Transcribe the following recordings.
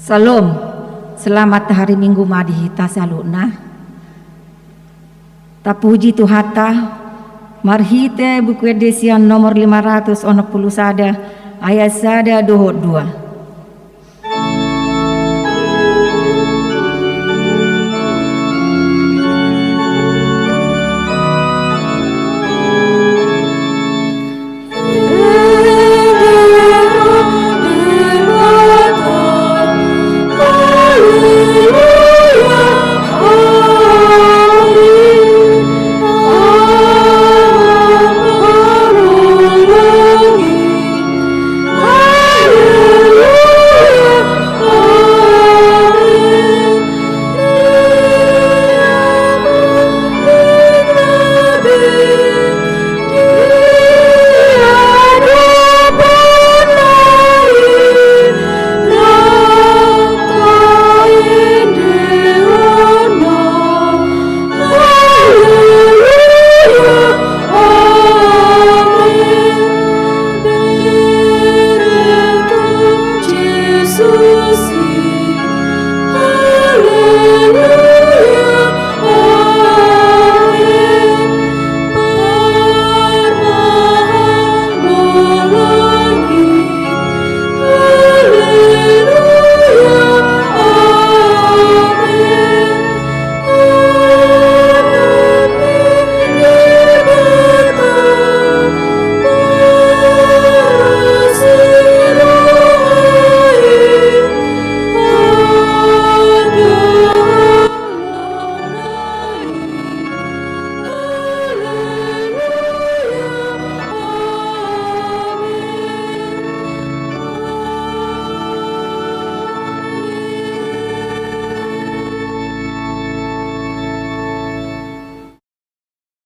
Salam, selamat hari Minggu madihita saluna. Tapuji Tuhata, marhite buku edisian nomor 561 ayat sada dohot 2.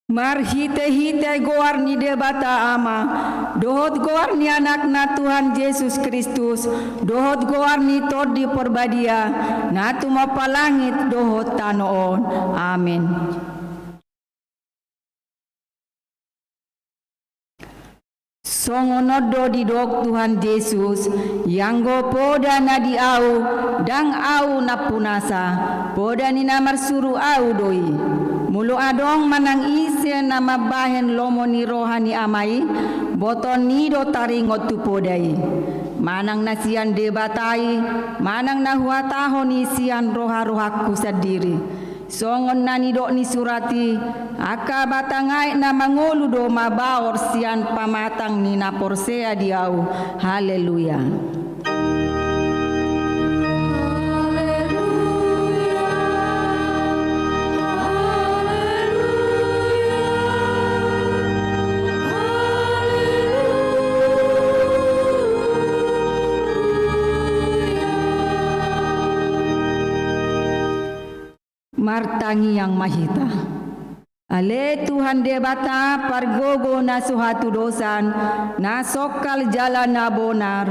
Mar hite goar ni debata ama, dohot goar ni anak na Tuhan Yesus Kristus, dohot goar ni tod di perbadia, na tumapalangit dohot tanoon. Amin. Songonodo di dok Tuhan Yesus, yang go poda na di au, dang au na punasa, poda ni namar suru au doi. Mulu adong manang ise nama bahen lomo ni rohani amai, boton ni do taringot tu podai. Manang nasian debatai, manang nahuataho ni sian roha-rohaku sendiri. Songon nani dok ni surati, aka batangai na mangolu do mabaor sian pamatang ni naporsea diau. Haleluya. Martangi yang mahita. Ale Tuhan debata pargogo na suhatu dosan, na sokal jala na bonar,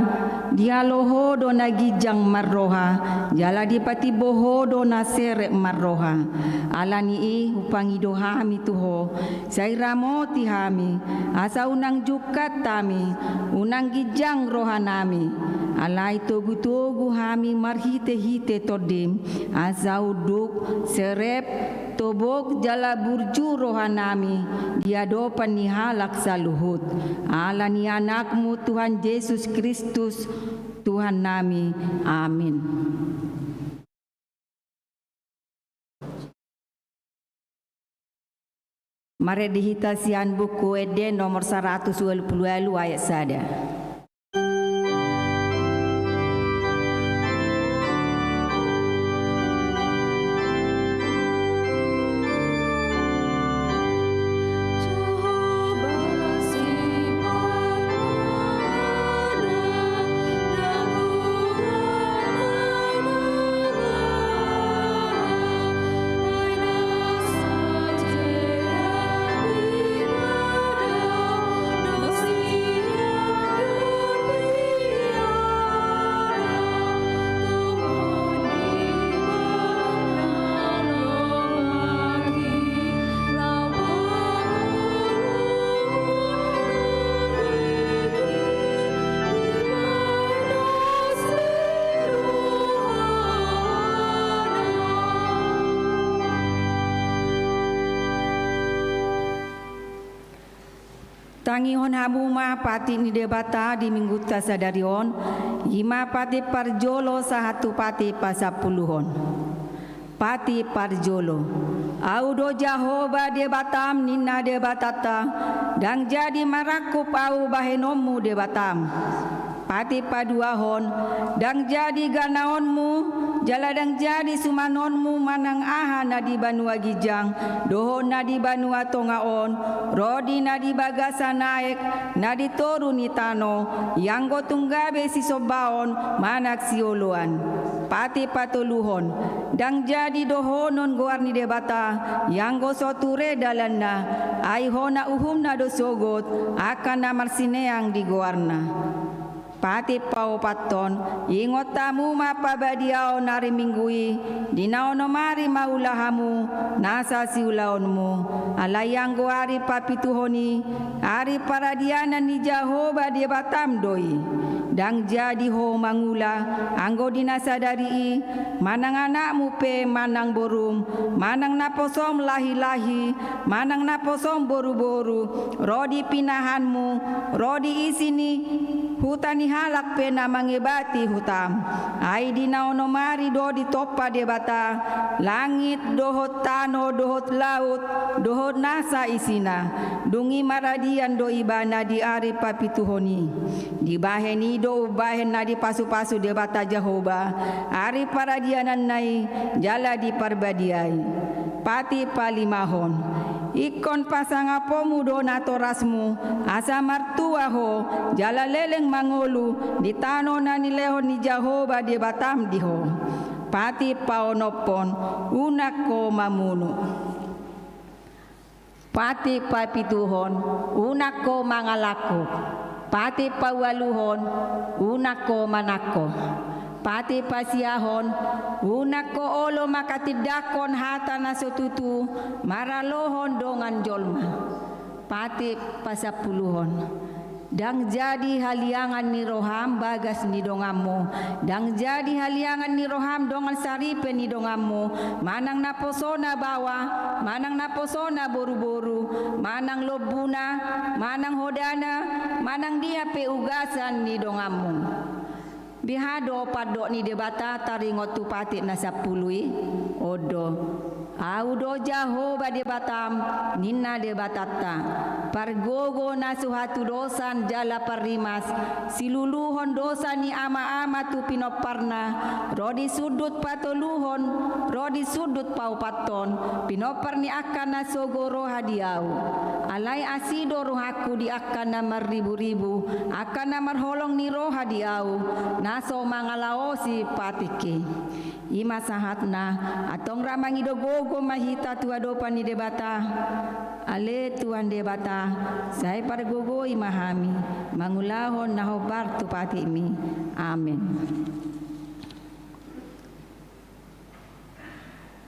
dia lohodo na gijang marroha, jala dipati bohodo na serek marroha. Alani i upangi dohami tuho, sairamo tihami, asa unang jukat tami, unang gijang rohanami. Alai togu-togu hami marhite-hite todim, asa uduk serep tobok jala burju rohanami, dia dopan ni halak saluhut. Ala ni anakmu Tuhan Yesus Kristus, Tuhan nami. Amin. Mari dihitasian buku Eden nomor 120 ayat sada. Tangihon hamuma pati ni debata di minggu tasadarion, ima pati parjolo sahatu pati pasapuluhon. Pati parjolo, audo Jahoba debatam nina debatata, dang jadi marakup au bahenomu debatam. Pati paduahon, dang jadi ganaonmu, jala dang jadi sumanonmu manang aha na di Banua Gijang, dohon na di Banua Tongaon, rodi na di Bagasa naik, na di Toru ni Tano, yang gotunggabe si Sobaon, manak si Oluan. Pati patuluhon, dang jadi dohonon goar ni debata, yang go soture dalanna, ay hona uhumna dosogot, akan namar sineang di goarna. Pati pau paton, ingot tamu mapabadiao nari minggui, dinaono mari maulahamu, nasa si ulaonmu, alayang goari papituhoni, ari paradiana ni Jahoba di batam doi, dang jadi ho mangula, anggo dinasadari, manang anakmu pe manang borum, manang naposom lahi-lahi, manang naposom boru-boru, rodi pinahanmu, rodi isini, hutani halak pena mangebati hutam, ai dinaono mari do di topa debata, langit dohot tano dohot laut dohot nasa isina, dungi maradian do ibana di ari papituhoni, di baheni do bahen na di pasu-pasu debata Jahoba, ari paradianan nai jala di parbadiai. Pati palimahon, ikon pasangapomu donato rasmu, asa martua ho, jala leleng mangolu, di tano na nilehon ni Jahoba di batam diho. Pati paonopon, unako mamuno. Pati papituhon, unako mangalako. Pati pawaluhon, unako manako. Pati pasiahon, unako olo makatidakon hata nasotutu, maralohon dongan jolma. Pati pasapuluhon, dang jadi haliangan ni roham bagas ni dongammu, dang jadi haliangan ni roham dongan saripe ni dongammu, manang naposona bawa, manang naposona boru-boru, manang lobuna, manang hodana, manang dia pe ugasan ni dongammu. Bihado padok ni debata taringot tu pati nasapului odo audo Jahoba debatam nina debatata pargogo nasuhatu dosan jala parimas siluluhon dosa ni ama-ama tu pinoparna rodi sudut patoluhon rodi sudut paupaton pinopar ni akan nasogoro hadiau alai asido rohaku di akan namar ribu-ribu akan namar holong ni roh hadiau naso mangalao si patike ima sahatna atong ramangido gogo mahita tuadopan ni debata ale tuan debata saya par gogo imahami mangulahon nahobar tu pati mi amin.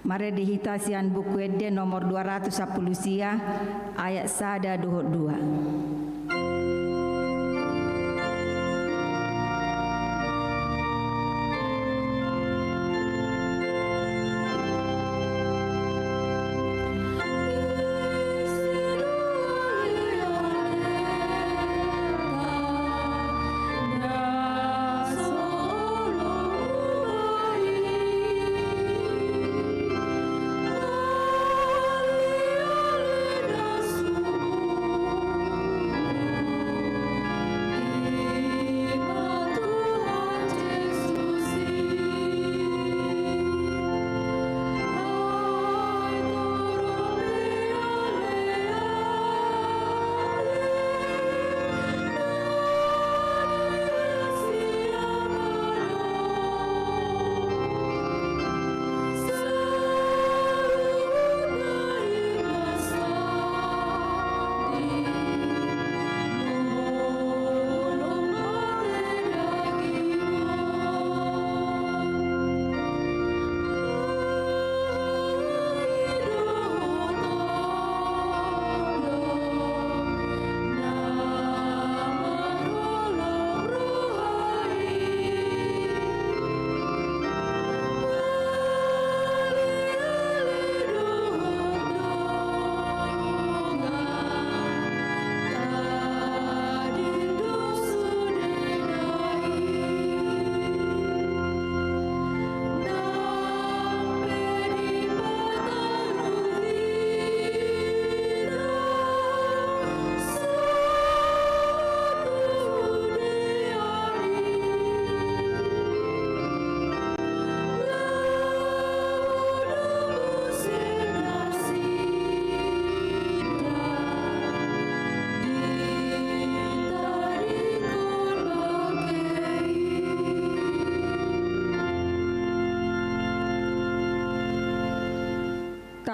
Mari dihita sian buku ede nomor 210 sia ayat sada 22.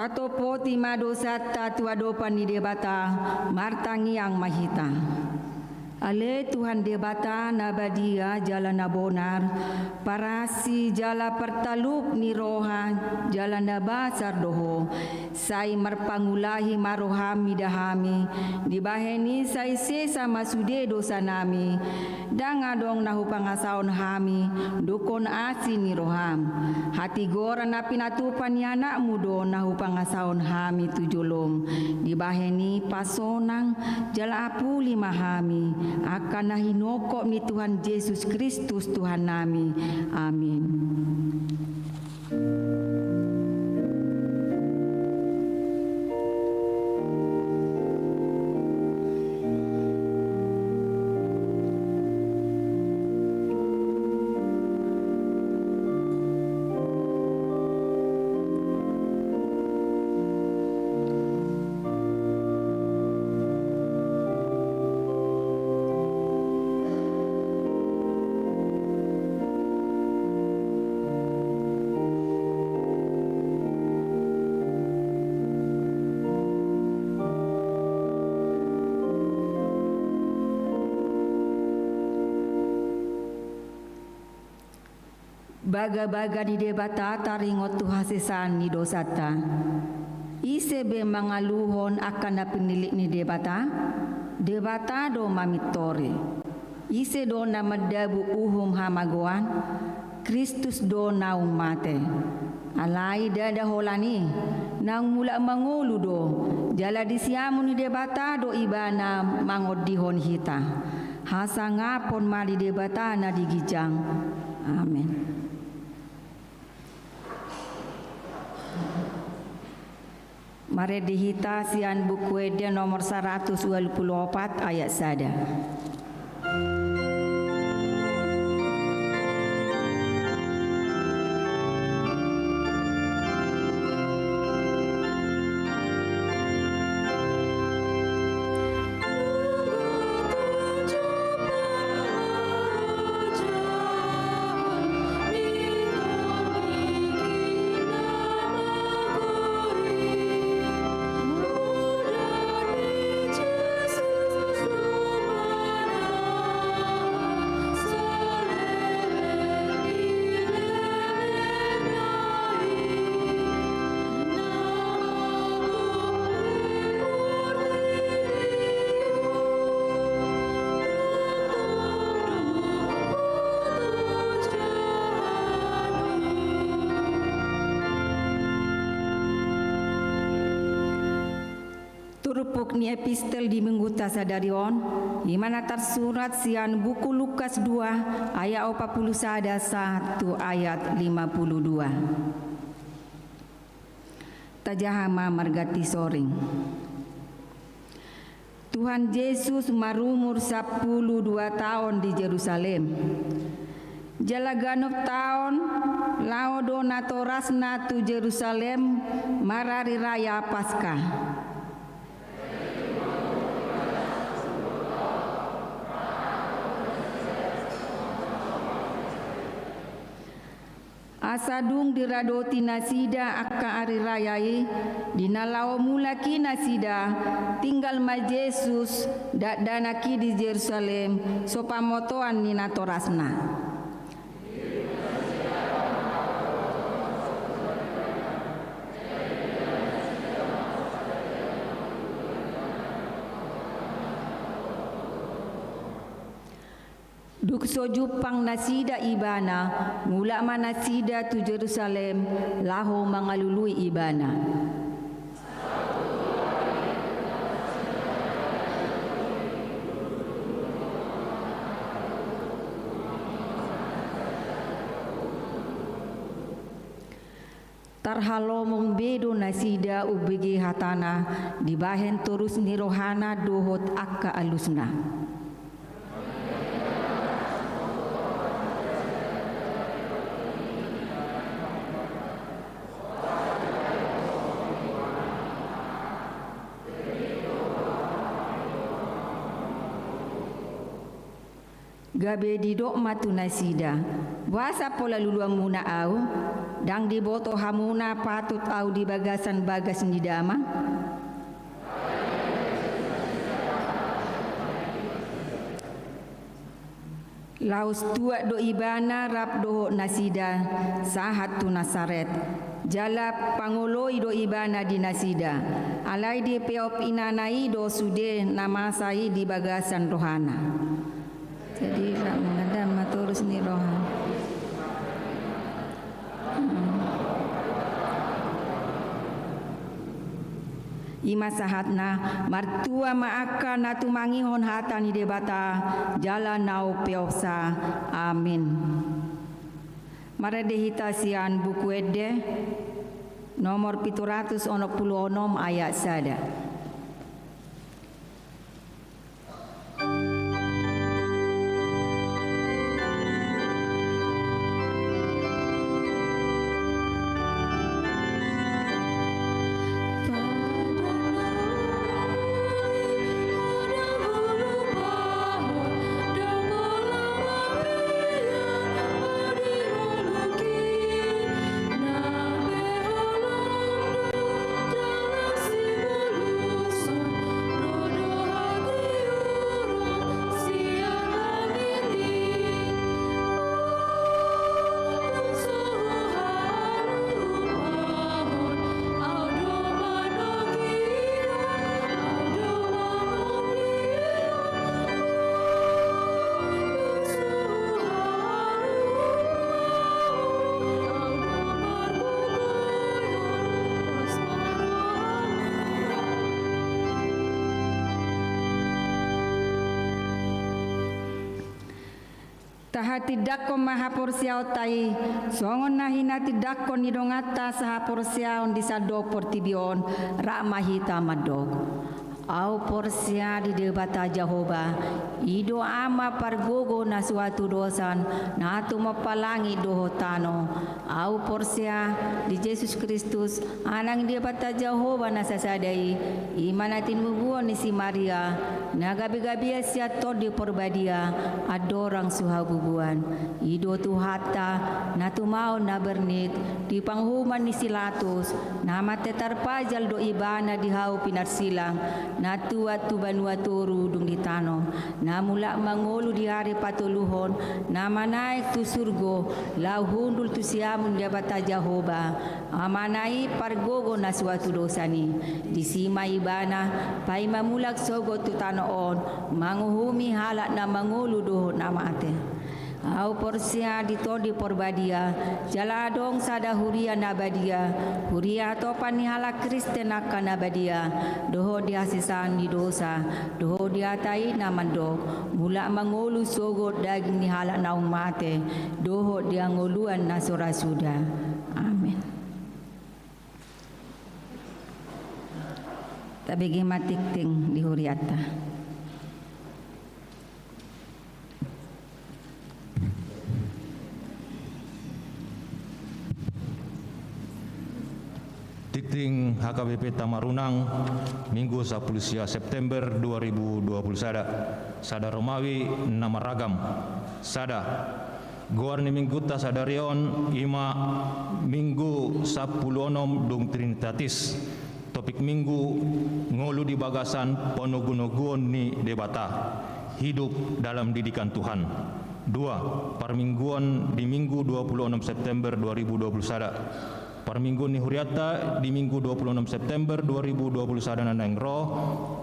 Katopo tima dosa tua dopan di debata martangi yang mahita. Ale Tuhan debata nabadia jalan nabonar parasi jala pertalup ni roha jalan nabasar doho sai marpangulahi marohami dahami dibaheni sai sesa masude dosa nami dangadong nahu pangasaon hami dukon asi ni roham hati gora napi natupan ni anak mudo nahu pangasaon hami tujulum dibaheni pasonang jala apu lima hami akan nahinokok ni Tuhan Yesus Kristus Tuhan nami. Amin. Baga-baga di debata taringot tuhasesan ni dosata. Isebe mangaluhon akan na pinilik ni debata. Debata do mamitore. Ise do na madabu uhum hamagoan. Kristus do naung mate. Alai dada holani. Nang mula mangulu do. Jala disiamu ni debata do ibana mangodihon hita. Hasa ngapon mali debata na digijang. Amin. Mari dihita sian buku Edia nomor 124 ayat 1. Turupuk ni epistel di mengguta sadarion imana tersurat sian buku Lukas 2 ayat 41 ayat 52. Tajahama margati soring. Tuhan Yesus marumur 12 tahun di Yerusalem. Jala ganop tahun lao donatorasna tu Yerusalem marari raya Paskah. Asadung diradoti nasida akka ari rayai dinalaw mulaki nasida tinggal ma Yesus danaki di Yerusalem sopamotoan ni natorasna. Duk sojupang nasida ibana mula manasida tu Jerusalem laho mangalului ibana. Tarhalomong bedo nasida ubigi hatana dibahen terus nirohana dohot akka alusna. Gabe di dok matu nasida. Wasa pola lulua muna au. dang diboto hamuna patut au di bagasan bagas di dama. Laus tua do ibana rap do nasida sahat tu Nasaret. Jalap pangoloi do ibana di nasida. Alai di peop inanai do sude nama sai di bagasan rohana. Jadi rak mengadam maturus ni rohana. Ima sahatna martua maaka natu mangihon hatani debata jalan nau peopsa. Amin. Maradehita sian buku ede nomor 766 ayat sada. Tidak ko mahapursiaw tay songon nahina tidak ko nidongata sa hapursiaw di sa do portibion ra mahita madog au porsia di debata Jehovah ido ama pargogo na suatu dosan na atu mapalangi dohotano au porsia di Yesus Kristus anang debata Jehovah na sasadai imanatin bubuon ni si Maria na gabi-gabi sia to di porbadia adorang suhabubuan ido tuhata na tumao na bernit di panghuman ni Silatus na matetarpajal do ibana di hau pinarsilang na tuat tu banua toru dung ditano na mula mangolu di hari patuluhon na manaik tu surgo lau hundul tu siamun jabata Jehovah amanai pargogo na suatu dosani di sima ibana pai mamulak sogo tu tanoon manguhumi halak na mangolu doho na mate au porsia ditodi porbadia jaladong sada huria nabadia huria topan ni halak Kristen akan nabadia doho dia sisan di dosa doho dia tai namando mula mangolu sogot daging ni halak naung mate doho dia ngoluan nasura suda. Amin. Tabigi matikting di huriata. Tikting HKBP Tamarunang Minggu 10 September 2020 sada Romawi nama ragam sada Goarni Minggu ta sadarion ima Minggu 10 dung Trinitatis topik Minggu ngolu di bagasan ponogunoguon ni debata hidup dalam didikan Tuhan. 2. Parmingguan di Minggu 26 September 2020 sada Parminggu ni huriata di Minggu 26 September 2020 sadana nang roh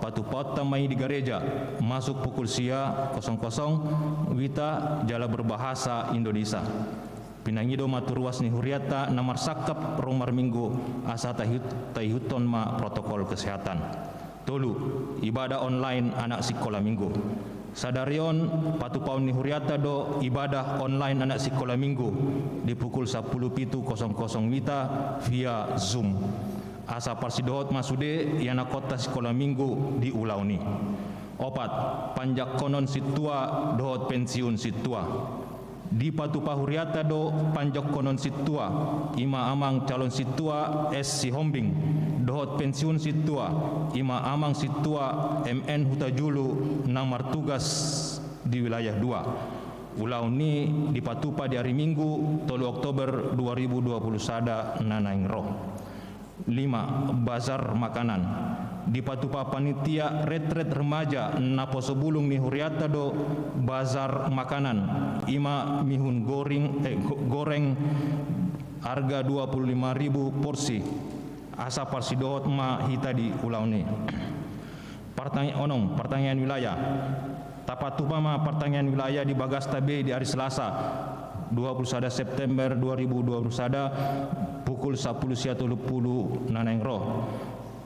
patu pota mai di gereja masuk pukul sia 00 wita jala berbahasa Indonesia. Pinangido maturuas ni huriata namar sakap romar Minggu asa tahihuton ma protokol kesehatan. Tolu ibadah online anak sekolah Minggu. Sadarion patupaun ni huriata do ibadah online anak sekolah Minggu di pukul 10.00 wita via Zoom. Asa parsidohot masude yana kota sekolah Minggu di ulau ni. 4. Panjak konon situa dohot pensiun situa. Di patupa huriata do panjak konon situa ima amang calon situa S si Hombing dohot pensiun situa ima amang situa MN Hutajulu namar tugas di wilayah 2 Ulau ni dipatupa di hari Minggu 3 Oktober 2020 sada nanaing roh. 5. Bazar makanan dipatupa panitia retret remaja napo sebulung ni huriata do bazar makanan ima mihun goreng harga 25.000 porsi asa parsidohot ma hita di ulau ni. Pertanyaan wilayah. Tapatupa ma pertanyaan wilayah di Bagasta B di hari Selasa 21 September 2021 pukul 10.30 nanaing roh.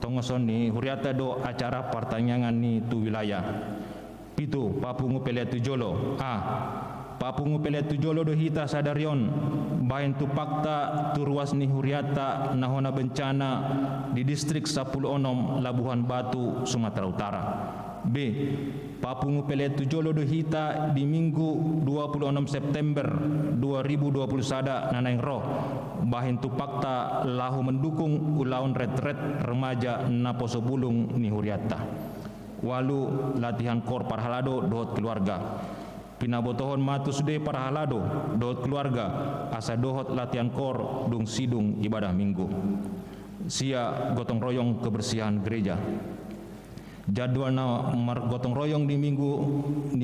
Tongoson ni huriata do acara pertanyaan ni tu wilayah. Pitu papungu pele tujolo. Papungu pele tujolo do hita sadarion bahin tu fakta tu ruas ni huriata nahona bencana di distrik 16 Labuhan Batu Sumatera Utara. B. Papungu pele tujolo do hita di Minggu 26 September 2020 sada nanaing roh bahin tu fakta lahu mendukung ulaun retret remaja napo sebulung ni huriata. Walu latihan kor parhalado dohot keluarga. Pinabotohon matus de parhalado dohot keluarga asa dohot latihan kor dung sidung ibadah minggu. Sia gotong royong kebersihan gereja. Jadwal na gotong royong di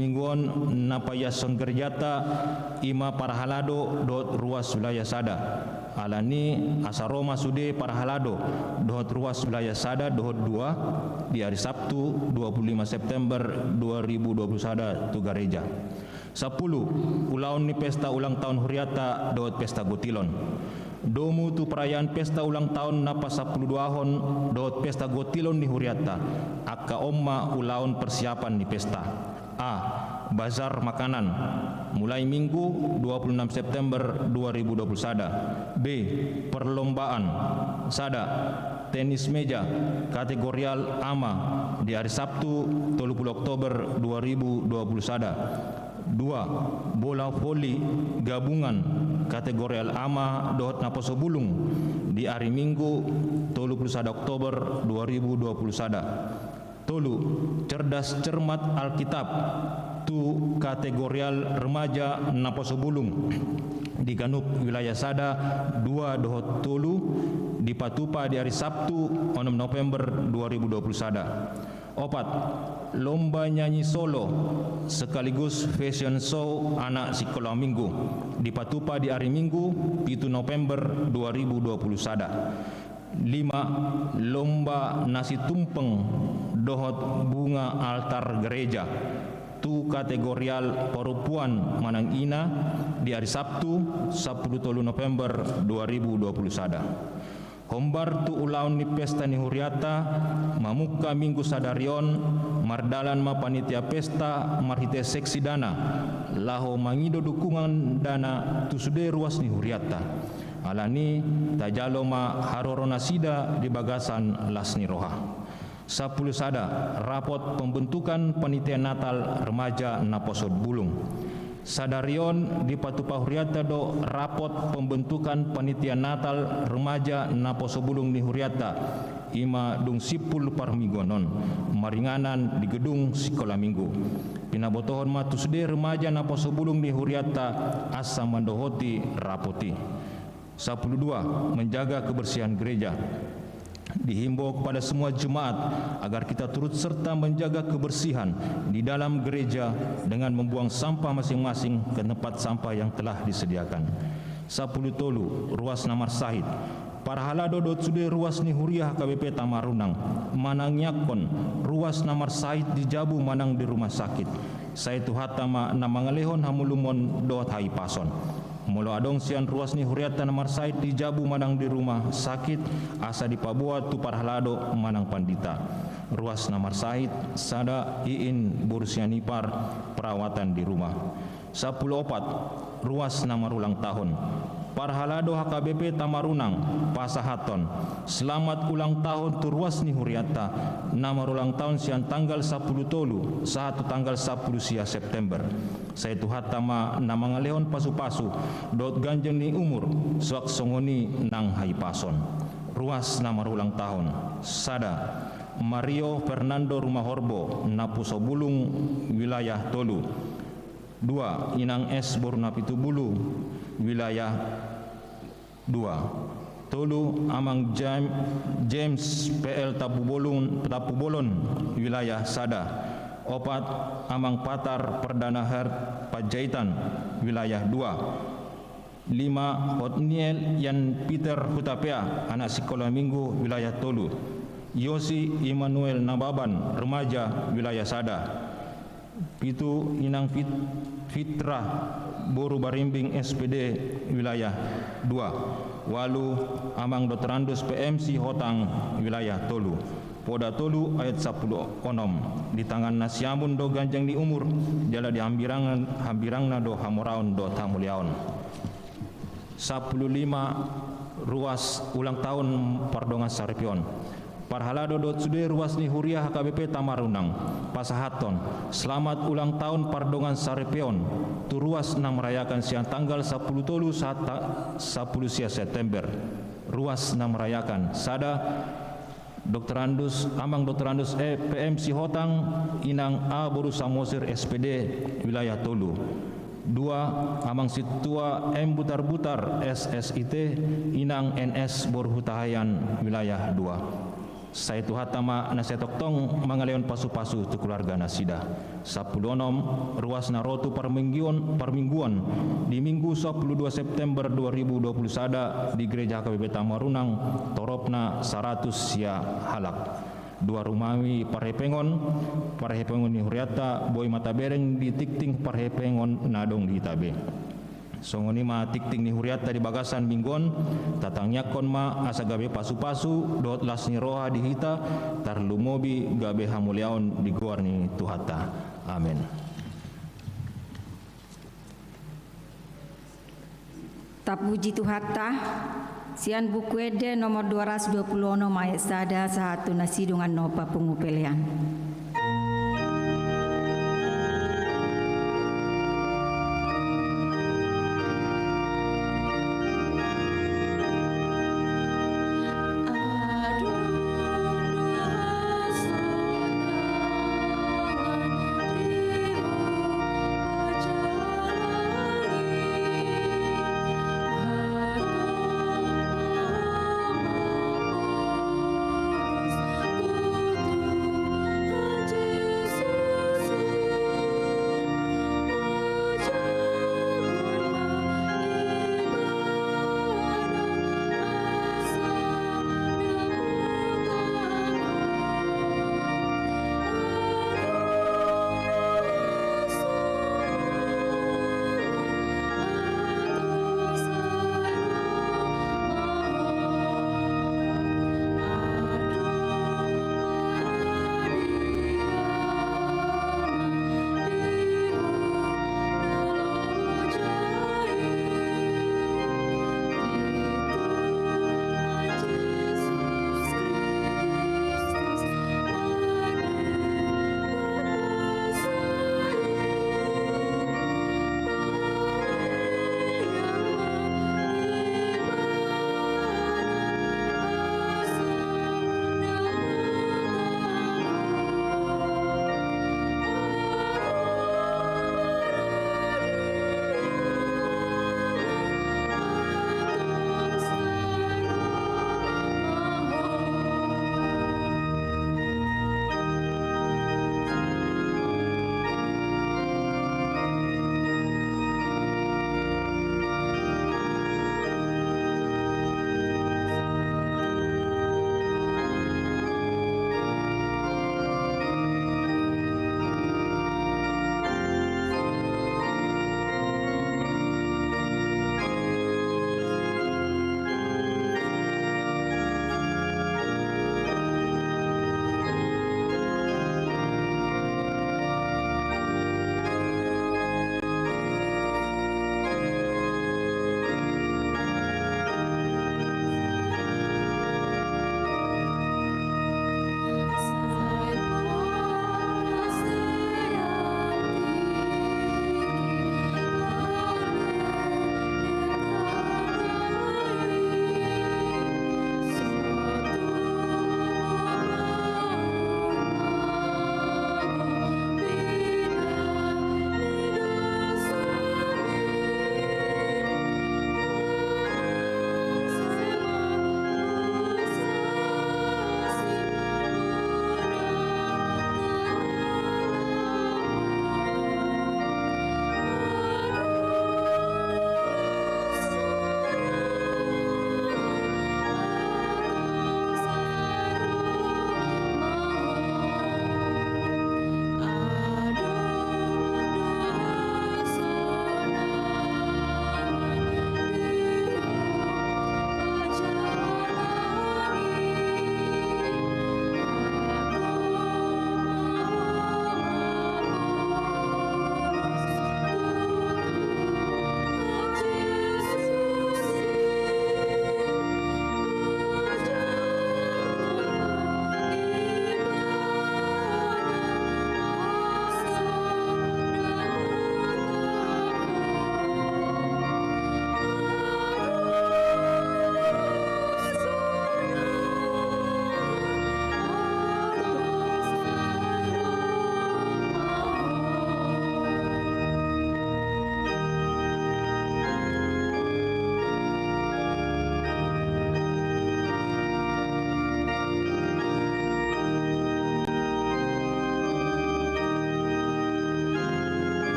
mingguon napayason gerjata ima parhalado dot ruas wilayah sada. Alani asaroma sude parhalado dot ruas wilayah sada dot 2 di hari Sabtu 25 September 2021 sada tu gereja. 10. Ulaun ni pesta ulang tahun huriata dot pesta gotilon. Domu tu perayaan pesta ulang tahun napa 12 hon dot pesta gotilon ni huriata akka omma ulaun persiapan ni pesta. A. Bazar makanan mulai Minggu 26 September 2020 sada. B. Perlombaan sada tenis meja kategorial AMA di hari Sabtu 30 Oktober 2020 sada. 2. Bola voli gabungan kategorial AMA dohot napo sebulung di hari Minggu 31 Oktober 2020 sada. 3. Cerdas cermat Alkitab tu kategorial remaja napo sebulung di Ganup wilayah sada 2 dohot tolu di Patupa di hari Sabtu 6 November 2020 sada. 4. Lomba nyanyi solo sekaligus fashion show anak sekolah minggu di Patupa di hari Minggu 7 November 2020 sada. 5. Lomba nasi tumpeng dohot bunga altar gereja tu kategorial perempuan manang ina di hari Sabtu 10 November 2020 sada. Hombar tu ulaun ni pesta ni huriata mamuka minggu sadarion mardalan ma panitia pesta marhite seksi dana laho mangido dukungan dana tu sude ruas ni huriata. Alani tajalo ma harorona sida di bagasan lasni roha. 10 sada rapot pembentukan panitia Natal remaja naposod bulung. Sadarion di Patupa huriata do rapot pembentukan panitia Natal remaja napo sebulung ni huriata ima dung sipul parmigonon maringanan di gedung sekolah minggu. Pinabotohon matusde remaja napo sebulung ni huriata asa mandohoti rapoti. 12. Menjaga kebersihan gereja. Dihimbau kepada semua jemaat agar kita turut serta menjaga kebersihan di dalam gereja dengan membuang sampah masing-masing ke tempat sampah yang telah disediakan. 10 tolu ruas Namar Sahid Parhalado dot sude ruas ni huriah KBP Tamarunang manang nyakon ruas Namar Sahid di Jabu manang di rumah sakit. Saya tu hatama namangalehon hamulumon dot hai pason. Molo adong sian ruas ni huriata Namar Sahid di Jabu manang di rumah sakit asa di Papua tu Parhalado manang pandita. Ruas Namar Sahid sada iin bursianipar perawatan di rumah. 14 ruas Namar ulang tahun Parhalado HKBP Tamarunang Pasahaton. Selamat ulang tahun tu ruas ni huriata Namar ulang tahun sian tanggal 10 tolu satu tanggal 10 sia September. Saya tu hatama namangalehon pasu-pasu dot ganjeng ni umur suak songoni nang hai pason. Ruas Namar ulang tahun sada Mario Fernando Rumah Horbo Napuso Bulung wilayah Tolu. 2. Inang S. Boruna Pitubulu, wilayah 2. Tolu. Amang James PL Tapubolon, wilayah Sada. 4. Amang Patar Perdana Hart Pajaitan, wilayah 2. 5. Otniel Yan Peter Hutapea, anak sekolah minggu, wilayah Tolu. Yosi Immanuel Nababan, remaja, wilayah Sada. 7. Inang Fitrah Boru Barimbing SPD, wilayah 2. 8. Amang Dr. Andus PMC Hotang, wilayah Tolu. Poda Tolu ayat 10 onom. Di tangan nasiamun do ganjang di umur, jala di hambirangna do hamoraon do tamuliaon. 15. Ruas ulang tahun Pardongan Saripion. Parhalado dot sude ruas ni Huriah HKBP Tamarunang Pasahaton. Selamat ulang tahun Pardongan Saripion. Tu ruas na merayakan siang tanggal 10 Tolu 10 September. Ruas na merayakan Sada Dr. Andus, Amang Dr. Andus PMC Hotang, Inang A. Boru Samosir SPD, wilayah Tolu. 2. Amang Situa M. Butar-Butar SSIT, Inang NS Borhutahayan, wilayah 2. Saya tuhatama na setoktong mga leon pasu-pasu tu keluarga nasida. 10 ruas na rotu parmingguan di Minggu 12 September 2020 sada di Gereja HKBP Tamarunang toropna 100 sia halak. 2 Rumawi Parhepengon ni Huriata Boy Matabereng di Tikting Parhepengon Nadong di Tabe. Songoni ma tikting ni Huriata di bagasan minggon tatangnya kon ma asa gabe pasu-pasu dot las ni roha di hita tar lumobi gabe hamuliaon di guar ni Tuhata. Amin. Tapuji Tuhata, sian buku ede nomor 220 ayat sada satu nasidungan nopa pengupelean. Ku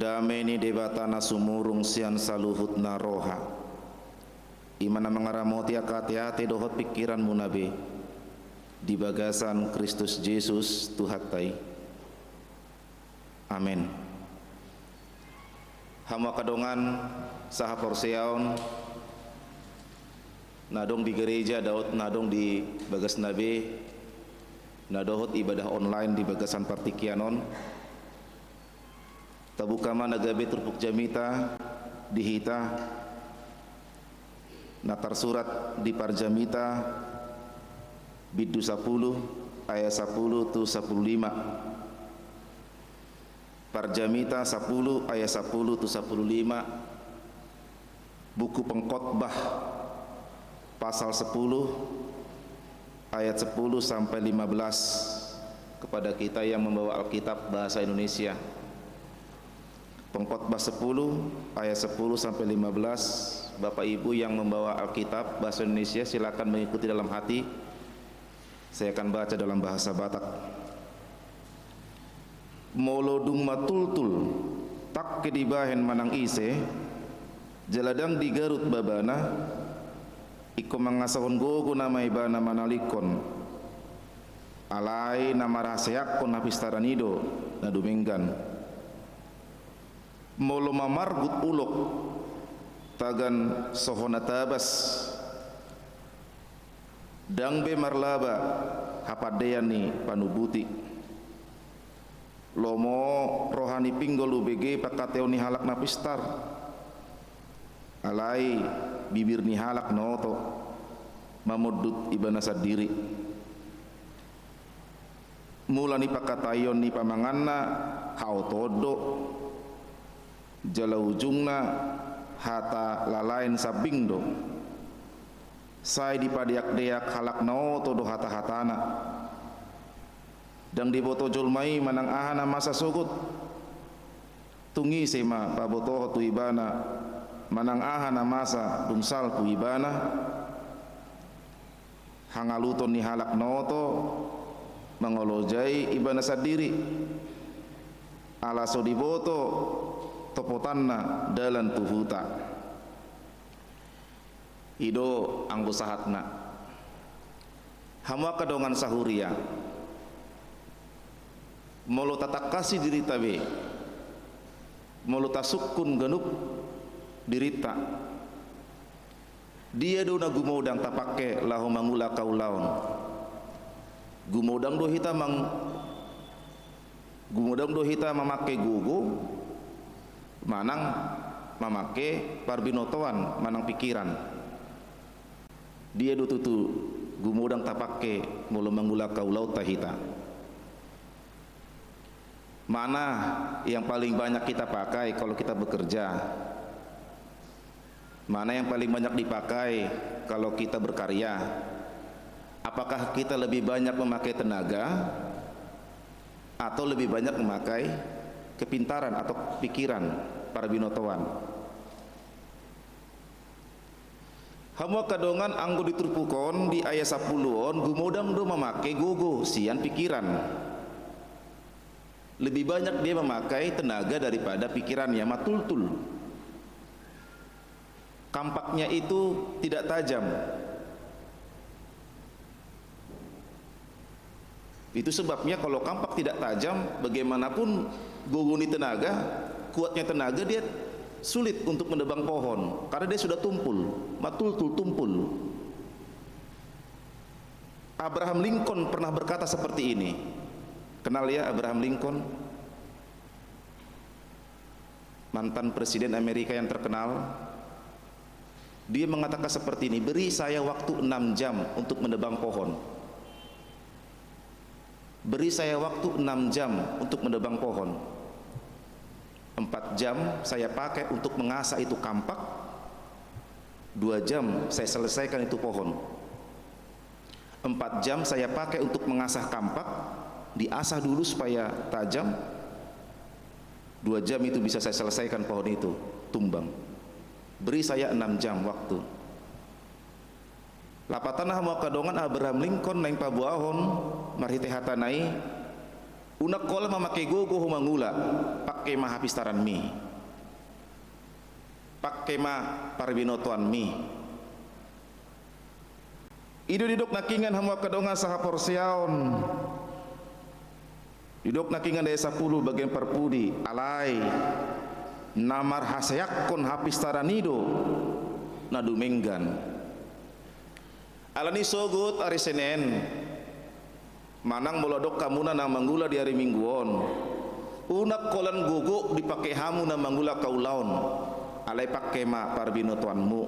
dameni debatana sumurung sian saluhut naroha imana mengaramoti akati-hati dohot pikiran munabe di bagasan Kristus Yesus Tuhatai. Amin. Hama kadongan saha porseaon nadong di gereja daud nadong di bagas nabe nadohot ibadah online di bagasan partikianon tabukama nagabe turpuk jamita dihita natar surat di parjamita bidu 10 ayat 10 tu 15 Parjamita 10 ayat 10 tu 15 buku pengkhotbah pasal 10 ayat 10 sampai 15 kepada kita yang membawa Alkitab bahasa Indonesia. Pengkhotbah 10 ayat 10 sampai 15. Bapak Ibu yang membawa Alkitab bahasa Indonesia silakan mengikuti dalam hati. Saya akan baca dalam bahasa Batak. Molodung matultul tak kedibahen manang ise jaladang di Garut babana iko mangasahon gogo nama ibana manalikon alai nama rahasia kon napistaranido na duminggan molo mamargut ulok tagan sohona tabas dangbe marlaba hapadeyani panubuti lomo rohani pinggol ubg pakateo ni halak napistar alai bibir ni halak noto mamudut ibana sadiri mula ni pakatayon ni pamanganna hao todo jala ujungna hata lalain sabingdo sai dipadiak-deak halak noto do hata-hatana dang diboto julmai manang ahana masa sugut tungi sema paboto tu ibana manang ahana masa dumsal ku ibana hangaluton ni halak noto mangolojai ibana sadiri ala so diboto topotanna dalan tuhuta ido anggo sahatna hamwa kadongan sahuria molo tatakasi dirita be molo tasukun genuk dirita dia dona gumodang tapake lahu mangula kaulaon gumodang do hita mamake gugu manang mamake parbinotoan manang pikiran dia do tutu gumodang tapake molo mangula kaulau tahita. Mana yang paling banyak kita pakai kalau kita bekerja? Mana yang paling banyak dipakai kalau kita berkarya? Apakah kita lebih banyak memakai tenaga atau lebih banyak memakai kepintaran atau pikiran para binotoan? Hamwa kadongan anggo diturpukon di ayat 10-on gumodang do memakai gogo sian pikiran. Lebih banyak dia memakai tenaga daripada pikirannya matultul. Kampaknya itu tidak tajam. Itu sebabnya kalau kampak tidak tajam, bagaimanapun gogoni tenaga, kuatnya tenaga dia sulit untuk menebang pohon karena dia sudah tumpul, matultul tumpul. Abraham Lincoln pernah berkata seperti ini. Kenal ya Abraham Lincoln, mantan presiden Amerika yang terkenal. Dia mengatakan seperti ini, beri saya waktu 6 jam untuk menebang pohon. Beri saya waktu 6 jam untuk menebang pohon. 4 jam saya pakai untuk mengasah itu kampak, 2 jam saya selesaikan itu pohon. 4 jam saya pakai untuk mengasah kampak, diasah dulu supaya tajam, 2 jam itu bisa saya selesaikan pohon itu tumbang. Beri saya 6 jam waktu. Lapatan hamu kadongan Abraham Lincoln naing pabuahon marhite hatanai Una kola mamakai gogo humangula pakai mah hapistaran mi, pakai mah parbinotoan mi. Ido didok nakingan hamwa kadonga saha porsiaon. Didok nakingan daya 10 bagian perpudi alai namar hasayakon hapistaran ido nadumenggan. Alani sogut hari Senin manang molodok kamuna nang manggula di hari Mingguon. Unak kolan guguk dipakai hamu nang manggula kaulaon. Alai pakai ma parbinotoanmu,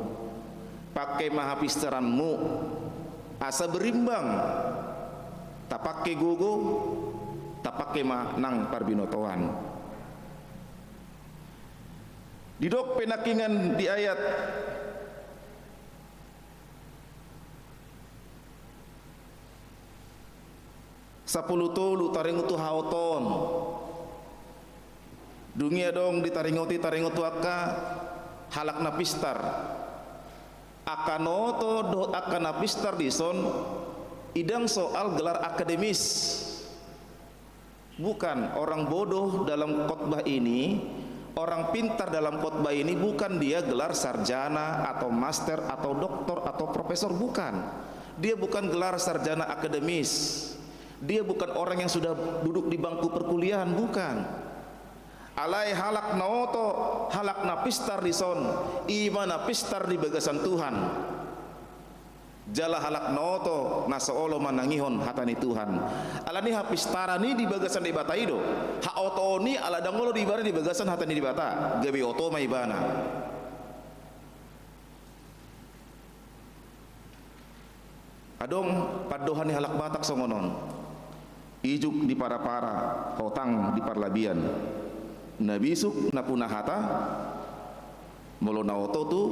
pakai ma hapistaranmu. Asa berimbang. Tak pakai gugu, tak pakai ma nang parbinotoan. Didok penakingan di ayat Sapuluh tolu taringutu haoton dunia dong ditaringuti taringutu aka halak napistar akanoto do akan napistar dison idang soal gelar akademis. Bukan orang bodoh dalam khotbah ini, orang pintar dalam khotbah ini bukan dia gelar sarjana atau master atau doktor atau profesor, bukan. Dia bukan gelar sarjana akademis. Dia bukan orang yang sudah duduk di bangku perkuliahan, bukan. Alai halak naoto halak napistar dison iman napistar di bagasan Tuhan. Jala halak naoto nasoolo manangihon hatani Tuhan. Alani hapistarani di bagasan di bataido. Ha otoni ala dangolo di ibana di bagasan hatani di bata. Gabi oto maibana. Adong padohani halak Batak songonon. Ijuk di para-para, hotang di parlabian. Nabisuk na punahata molo naoto tu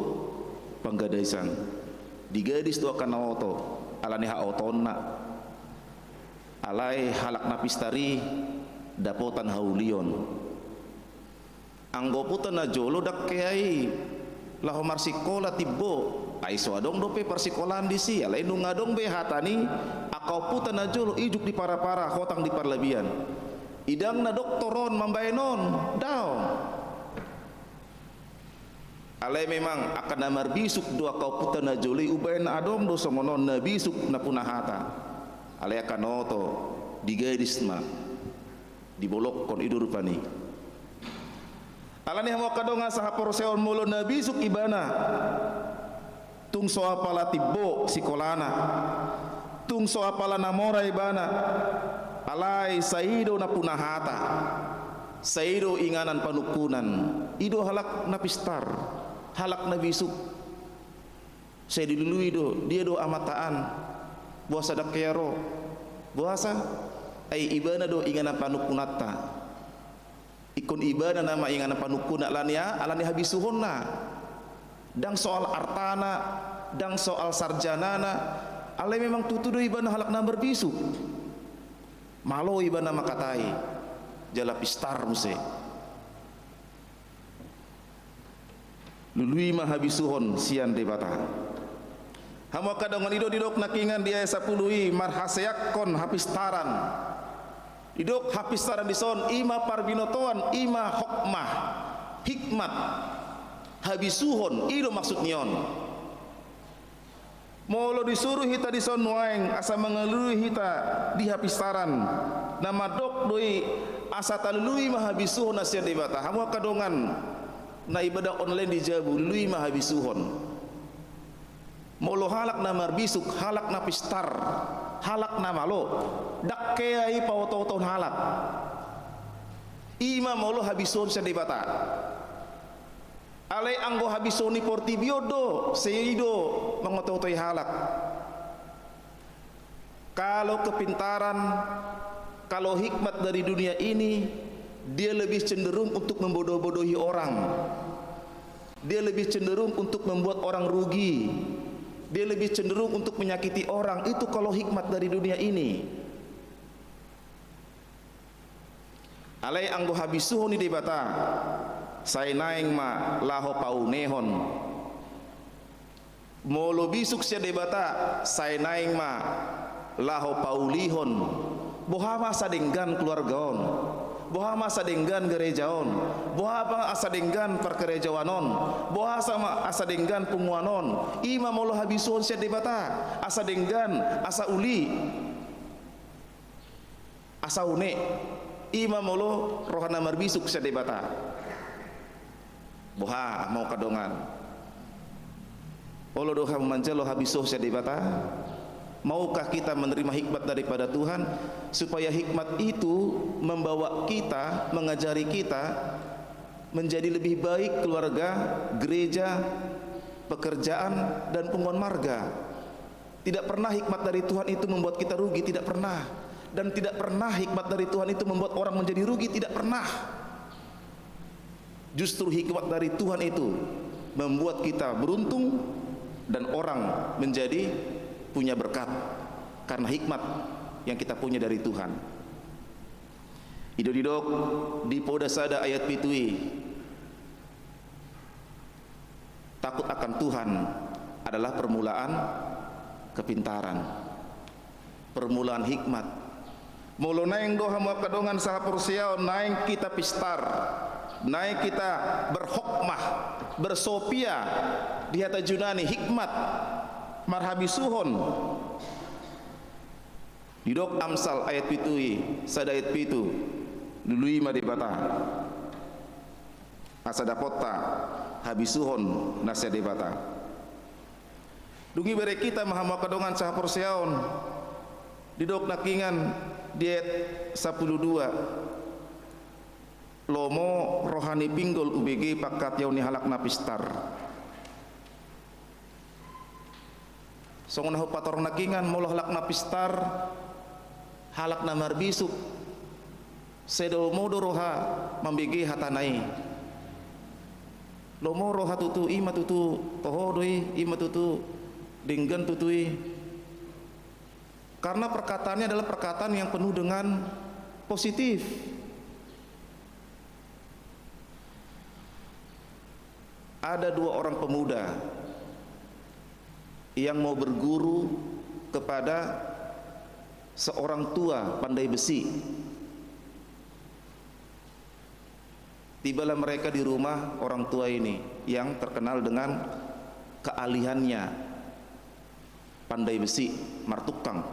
panggadaisan. Digadis tu akan naoto alani ha otonna. Alai halak napistari dapotan haulion. Anggoputan na jolo dakkeai laho marsikola tibbo. Ai soadong dope persikolan disi alai nu ngadong be hatani akau putan na jolo ijuk di para-para hotang di parlabian. Idang na doktoron mambaenon daw. Alai memang akan namar bisuk dua kau putan na joli ubain na adom do songonon na bisuk na punahata. Alai akan oto digadis ma dibolok kon idur pani. Alani hamo kadonga sahapor seon molo na bisuk ibana. Tung so apala tibbo sikolana. Tung so apala namora ibana. Alai saido na punahata. Saido inganan panukunan. Ido halak napistar. Halak nabisuk. Saya dilului do, dia do amataan. Buasa dakyaro. Buasa ai ibana do inganan panukunata. Ikon ibana nama inganan panukuna alania alani habisuhonna. Dang soal artana, dang soal sarjanana, alai memang tutudo ibana halak na berbisuk. Malo ibana makatai, jala pistar muse. Lului mahabisuhon sian debata. Hamo kadongan ido didok nakingan dia 10 marhaseakon hapistaran. Didok hapistaran dison ima parbinotoan ima hokmah hikmat. Habisuhon ido maksud nion. Molo disuruh hita dison waeng asa mengelui hita di hapistaran. Nama dok doi asa talului mahabisuhon asia debata. Hamu kadongan na ibadah online di Jabu lui mahabisuhon. Molo halak na marbisuk halak na pistar halak na malo dakkeai pauto-ton halak. Ima molo habisuhon asia debata. Alai anggo habisoni portibiodo seido mengototoi halak. Kalau kepintaran, kalau hikmat dari dunia ini, dia lebih cenderung untuk membodoh-bodohi orang. Dia lebih cenderung untuk membuat orang rugi. Dia lebih cenderung untuk menyakiti orang. Itu kalau hikmat dari dunia ini. Alai anggo habisuhoni debata. Saya naing ma laho paunehon. Molo bisuk sia debata saya naing ma laho paulihon. bohama sadenggan keluargaon, bohama sadenggan gerejaon, bohama asadenggan pergerejawanon, boha sama asadenggan punguanon, ima molo habisuon sia debata, asadenggan asa uli, asa une, ima molo rohana marbisuk sia debata. Boha mau kadongan. Olo doha memanjalo habisuh sia debata. Maukah kita menerima hikmat daripada Tuhan supaya hikmat itu membawa kita, mengajari kita menjadi lebih baik keluarga, gereja, pekerjaan dan pengumuman marga. Tidak pernah hikmat dari Tuhan itu membuat kita rugi, tidak pernah. Dan tidak pernah hikmat dari Tuhan itu membuat orang menjadi rugi, tidak pernah. Justru hikmat dari Tuhan itu membuat kita beruntung dan orang menjadi punya berkat karena hikmat yang kita punya dari Tuhan. Idodidok di podasada ayat pitui, takut akan Tuhan adalah permulaan kepintaran, permulaan hikmat. Mulu naing doha muap kadongan saha porsiao, naing kita pistar, naing kita berhokmah, bersopia di hata junani hikmat marhabisuhon. Didok Amsal ayat pitui sada ayat pitu dului madebata asada pota habisuhon nasya debata. Dungi bere kita maha kadongan saha porsiaon didok nakingan di ayat 12 lomo rohani pinggol UBG pakat yauni halak napistar. Songon nahu patorong nakingan molo halak napistar halak namar bisuk sedo modo roha mambigi hatanai lomo roha tutu ima tutu tohodoi ima tutu dinggan tutui, karena perkataannya adalah perkataan yang penuh dengan positif. Ada dua orang pemuda yang mau berguru kepada seorang tua pandai besi. Tibalah mereka di rumah orang tua ini yang terkenal dengan keahliannya pandai besi, martukang.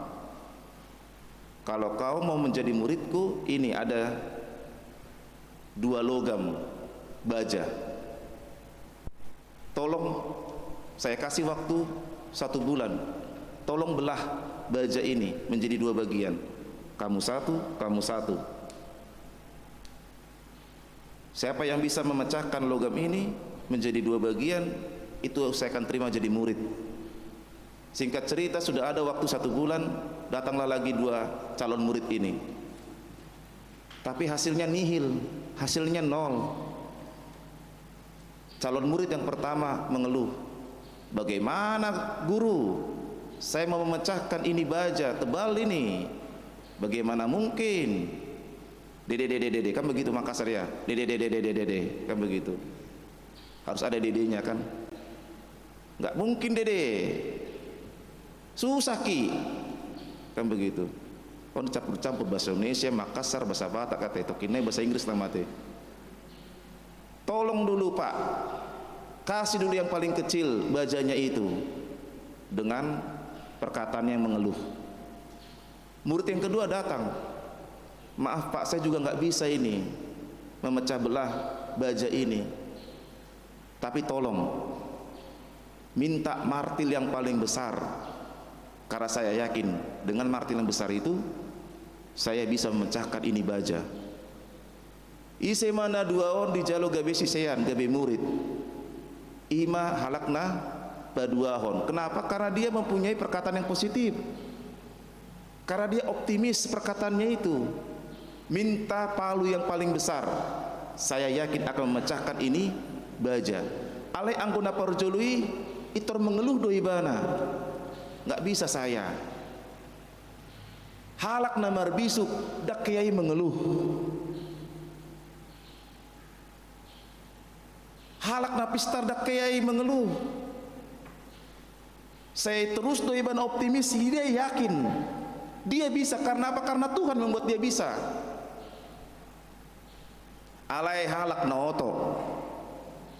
Kalau kau mau menjadi muridku, ini ada 2 logam baja. Tolong saya kasih waktu 1 bulan, tolong belah baja ini menjadi 2 bagian, kamu satu, kamu satu. Siapa yang bisa memecahkan logam ini menjadi 2 bagian, itu saya akan terima jadi murid. Singkat cerita, sudah ada waktu 1 bulan, datanglah lagi 2 calon murid ini, tapi hasilnya nihil, hasilnya 0. Calon murid yang pertama mengeluh, bagaimana guru, saya mau memecahkan ini baja tebal ini, bagaimana mungkin? Dede kan begitu Makassar ya, dede kan begitu, harus ada dedenya kan, nggak mungkin dede, susah ki, kan begitu. Oh campur-campur bahasa Indonesia, Makassar, bahasa Batak, kata itu kini bahasa Inggris namanya. Tolong dulu Pak, kasih dulu yang paling kecil bajanya itu, dengan perkataan yang mengeluh. Murid yang kedua datang, maaf Pak, saya juga nggak bisa ini memecah belah baja ini, tapi tolong minta martil yang paling besar, karena saya yakin dengan martil yang besar itu saya bisa memecahkan ini baja. Ise mana 2 on di jalo gabe sisean gabe murid ima halakna baduahon. Kenapa? Karena dia mempunyai perkataan yang positif, karena dia optimis perkataannya itu. Minta palu yang paling besar, saya yakin akan memecahkan ini baja. Ale anggona parjului itor mengeluh doi bana, nggak bisa saya. Halak namar bisuk dak kiai mengeluh, halak napistar dak kiai mengeluh. Saya terus doi bana optimis, dia yakin Dia bisa karena apa? Karena Tuhan membuat dia bisa. Alai halak na oto,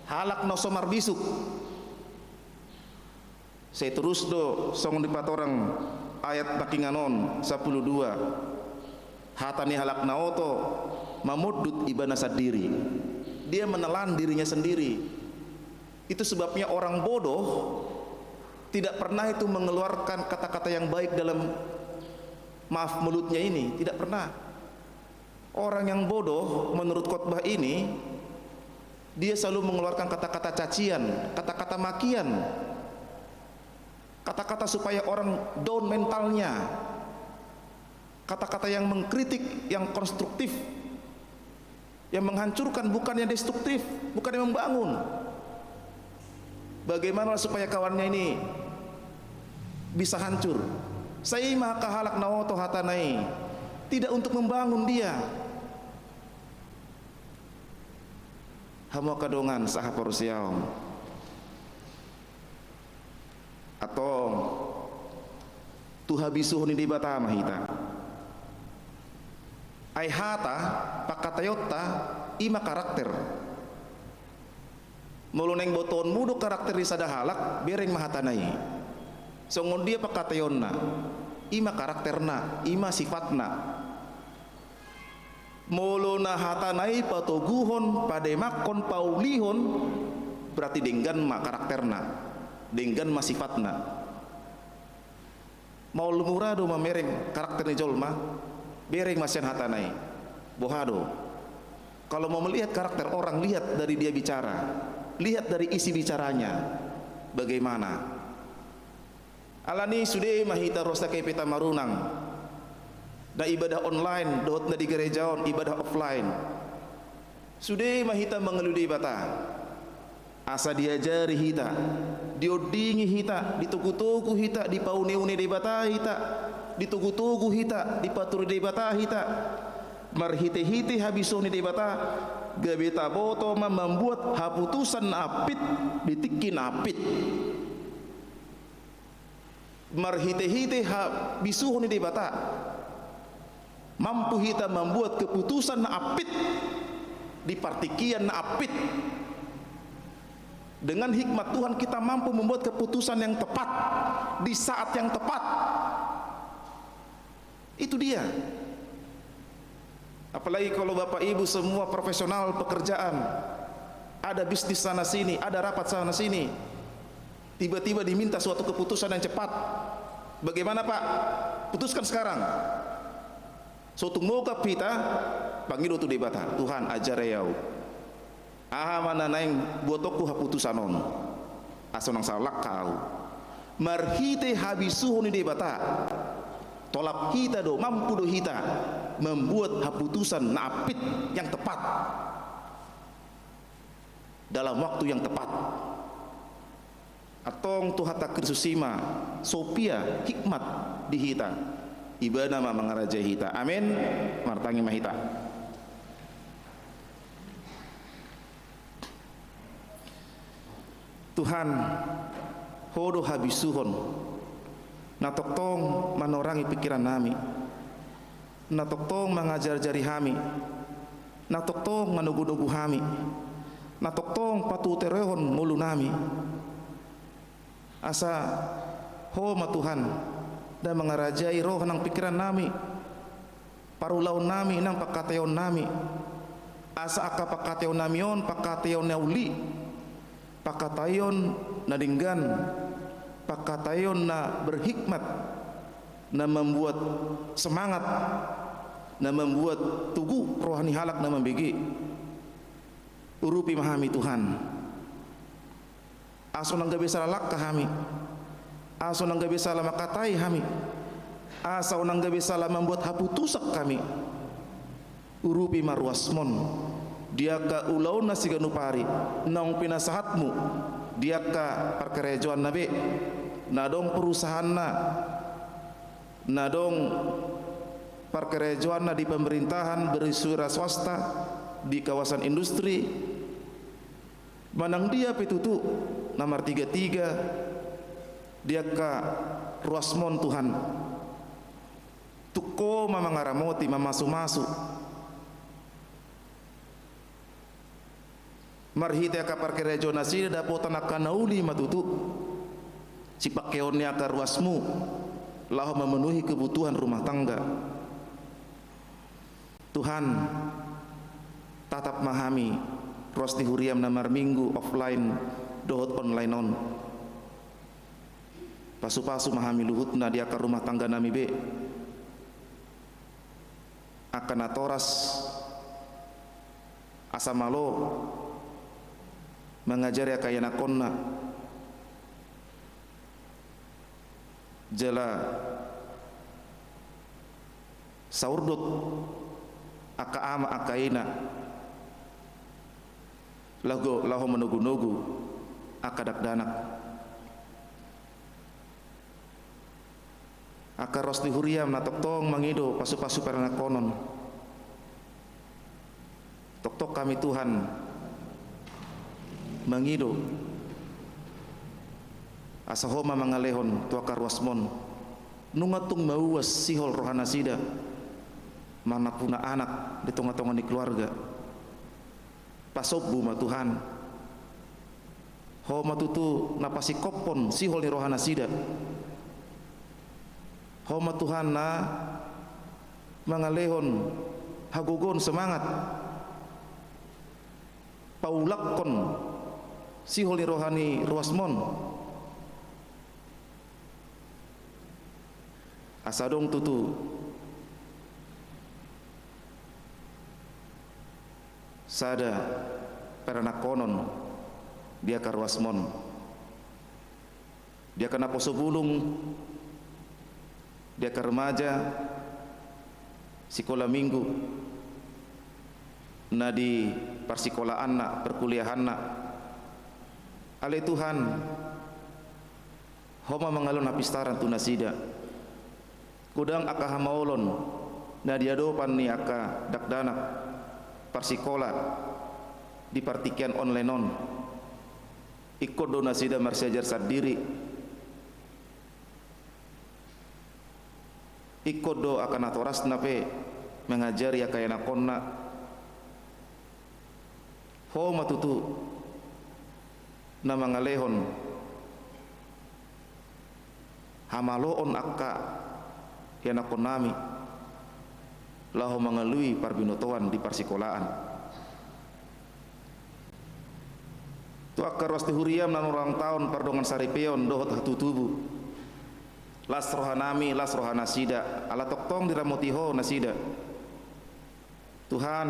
halak na somar bisuk. Saya terus do song di patorang ayat pakinganon 12. Hatani halak na oto mamudut ibana sadiri. Dia menelan dirinya sendiri. Itu sebabnya orang bodoh tidak pernah itu mengeluarkan kata-kata yang baik dalam maaf mulutnya ini, tidak pernah. Orang yang bodoh menurut khotbah ini, dia selalu mengeluarkan kata-kata cacian, kata-kata makian, kata-kata supaya orang down mentalnya, kata-kata yang mengkritik, yang konstruktif, yang menghancurkan, bukan yang destruktif, bukan yang membangun. Bagaimana supaya kawannya ini bisa hancur? Saya maka halak nawoto hatanai, tidak untuk membangun dia. Hamo kadongan sahaporusiaom atau tuhabisuhun di batama hita ai hata pakatayota ima karakter muluneng boton mudo karakter di sada halak bereng mahatanai songon dia pakatayonna ima karakterna ima sifatna muluna hatanai patoguhon pademakon paulihon berarti denggan ma karakterna denggan ma sifatna mau lumurado mamereng karakternya jolma bereng masian hatanai bohado. Kalau mau melihat karakter orang, lihat dari dia bicara, lihat dari isi bicaranya bagaimana. Alani sudah mahita rosta kay pita marunang da ibadah online dot na di gerejaon ibadah offline sudah mahita mengeludi bata asa diajari hita diodingi hita ditugu-tugu hita dipauni-uni di bata hita ditugu-tugu hita dipaturi di bata hita marhite-hite habisoni di bata gabeta boto membuat haputusan apit ditikin apit marhite-hite habisuhoni di bata mampu kita membuat keputusan na apit di partikian na apit. Dengan hikmat Tuhan kita mampu membuat keputusan yang tepat di saat yang tepat. Itu dia. Apalagi kalau Bapak Ibu semua profesional pekerjaan, ada bisnis sana sini, ada rapat sana sini, tiba-tiba diminta suatu keputusan yang cepat. Bagaimana Pak? Putuskan sekarang. Suatu moga pita panggil tu debata Tuhan ajar yau aha mana naing buatku haputusanon asonang salak kau marhite habisuhuni debata tolap kita do mampu do kita membuat haputusan napit yang tepat dalam waktu yang tepat. Atong tuhata krisusima sopia hikmat di hita ibadah ma mangaraja hita amin martangi mahita. Tuhan hodo habisuhon natoktong manorangi pikiran nami natoktong mengajar-jari hami natoktong manugu-nugu hami natoktong patuterehon mulu nami asa ho ma Tuhan dan mengarajai roh nang pikiran nami parulaun nami nang pakateon nami asa aka pakateon namion pakateon nauli pakatayon na dinggan pakatayon na berhikmat na membuat semangat na membuat tugu rohani halak na membegi urupi mahami Tuhan aso nang gabe salalak kahami aso nang gabe salah makatai hami asa nang gabe salah membuat haputusak kami urupi marwasmon dia ka ulaun na siganupari nang pinasahatmu dia ka perkerejoan nabe nadong perusahaan nadong perkerejoan di pemerintahan berisuara swasta di kawasan industri manang dia pitutu nomor 33 dia ka ruasmon Tuhan tuko mamangaramoti mamasu-masu marhite ka parkerejo nasida dapotan akanauli matutu cipakeonnya ka ruasmu lahu memenuhi kebutuhan rumah tangga. Tuhan tatap mahami Rosti Huriam namar minggu offline dohot online on pasu-pasu mahami luhutna dia ke rumah tangga nami be akan atoras asamalo mengajar ya kayana konna jela saurdut aka ama akaina laho menugu-nugu akadak danak aka Rosti Huriam na toktong mangido pasu-pasu perana konon tok kami Tuhan mangido asahoma mangalehon tua karwasmon nungatung mauwas sihol rohana sida mana puna anak di tengah-tengah di keluarga pasobbu ma Tuhan ho matutu napasi kopon sihol ni rohana sida ho ma Tuhan na mangalehon hagogon semangat paulakkon sihol ni rohani ruasmon asadong tutu sada perana konon dia karwasmon dia kena poso bulung dia ke remaja sikola minggu na di persikolaan na perkuliahan na ale Tuhan homa mengalun apistaran tunasida kudang aka hamaulon na diadopan ni aka dakdanak parsikola di partikian online on ikut donasi dan marsiajar sadiri ikut do akan atoras nape mengajar ya kaya nakonna ho matutu na mangalehon hamaloon akka ya nakonami lahu mengalui parbinotoan di parsikolaan tu akar Rosti Huriam nan ulang tahun pardongan saripeon dohot hatutubu las rohanami las rohana sida ala toktong diramotiho nasida Tuhan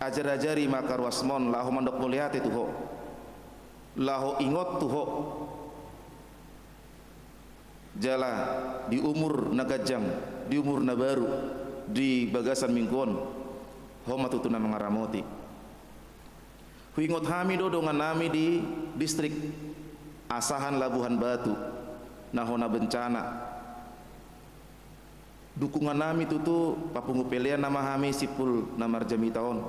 ajar-ajari makar wasmon lahu mandok muliate tuho lahu ingot tuho jala di umur nagajang di umur nabaru di bagasan mingguon homa tutuna mengaramoti huingot hami do dengan nami di distrik Asahan Labuhan Batu nahona bencana dukungan nami tutu papungu pelian nama hami sipul namar jami taon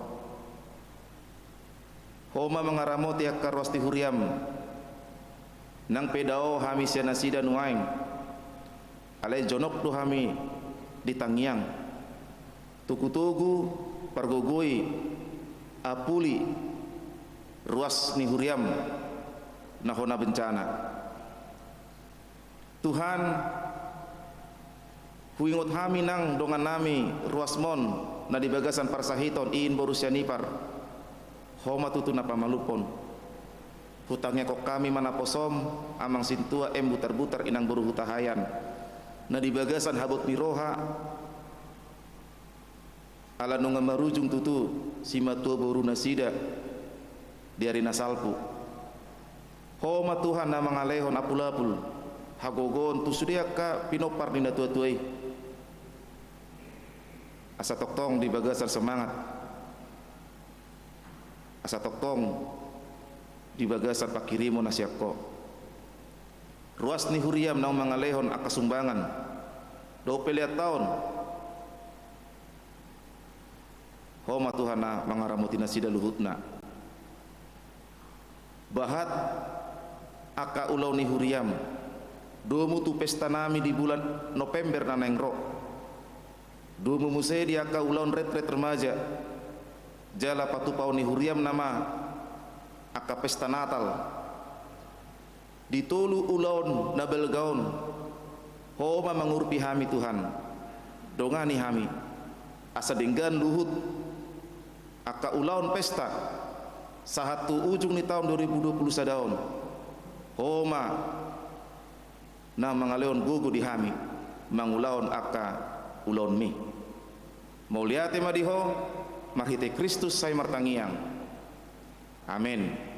homa mengaramoti akar Rosti Huriam nang pedao hami sianasida nuaing alai jonok tu hami di Tangiang tuku-tugu pargogoi apuli ruas ni Huriam nahona bencana Tuhan huingot hami nang dongan nami ruasmon na di bagasan parsahiton iin borusya nipar homa tutu na pamalupon hutangnya kok kami mana posom amang sintua butar-butar inang boru hutahayan na di bagasan habot miroha ala nunga marujung tutu sima tua boru nasida diari nasalpu homa Tuhan na mangalehon apul-apul hagogon tusudia ka pinopar dina tua-tuai asa toktong di bagasan semangat asa toktong di bagasan pakirimo nasiakko ruas ni Huriam na mangalehon akasumbangan 20 tahun homa Tuhan na mangaramuti nasida luhutna bahat aka ulau ni Huriam domu tu pesta nami di bulan November na nengro Dua memusai dia ka ulaun retret remaja. Jala patu pauni huriam nama aka pesta Natal. Ditolu ulaun nabel gaun. Homa mangurpi hami Tuhan. Dongani hami. Asa denggan luhut aka ulaun pesta sahatu ujung ni tahun 2020 sadaon. Homa na mangaleon gugu di hami mangulaon aka ulaun mi. Mauliate madiho marhite Kristus sai martangiang. Amin.